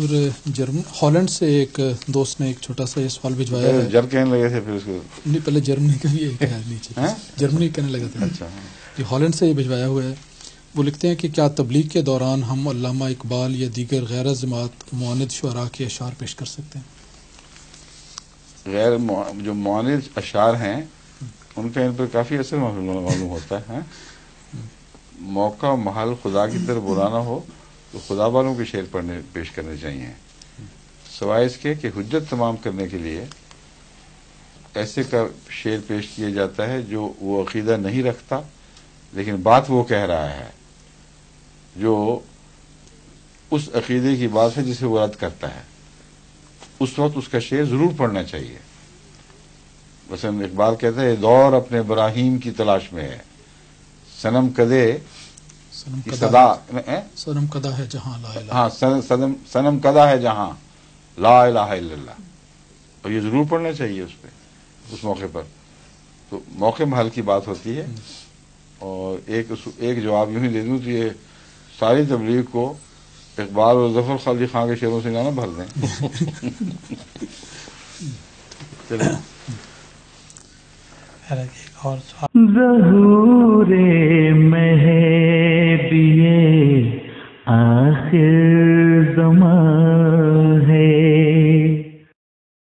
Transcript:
اور ہالینڈ سے ایک دوست نے ایک چھوٹا سا یہ سوال بھجوایا ہے. جر کہنے لگے تھے پھر اس کو نہیں، پہلے جرمنی کا بھی ایک ہے نیچے، جرمنی کہنے لگا تھا. اچھا، یہ ہالینڈ سے یہ بھجوایا ہوا ہے. وہ لکھتے ہیں کہ کیا تبلیغ کے دوران ہم علامہ اقبال یا دیگر غیر جماعت معاند شعراء کے اشعار پیش کر سکتے ہیں؟ جو معاند اشعار ہیں ان کا ان پر کافی اثر معلوم ہوتا ہے. موقع محل خدا کی طرف بلانا ہو تو خدا والوں کے شعر پیش کرنے چاہیے، سوائے اس کے کہ حجت تمام کرنے کے لیے ایسے کا شعر پیش کیا جاتا ہے جو وہ عقیدہ نہیں رکھتا لیکن بات وہ کہہ رہا ہے، جو اس عقیدے کی بات ہے جسے وہ رد کرتا ہے. اس وقت اس کا شعر ضرور پڑھنا چاہیے. مثلا اقبال کہتا ہے دور اپنے براہیم کی تلاش میں ہے، صنم کدے کی صدا، صنم کدا ہے جہاں لا الہ، ہاں صنم کدا ہے جہاں لا الہ الا اللہ. اور یہ ضرور پڑھنا چاہیے اس پہ اس موقع پر. تو موقع محل کی بات ہوتی ہے. اور ایک جواب یوں ہی دے دوں تو یہ ساری تبلیغ کو اقبال اور ظفر خالدی خان کے شعروں سے نہ بھر دیں. ظہور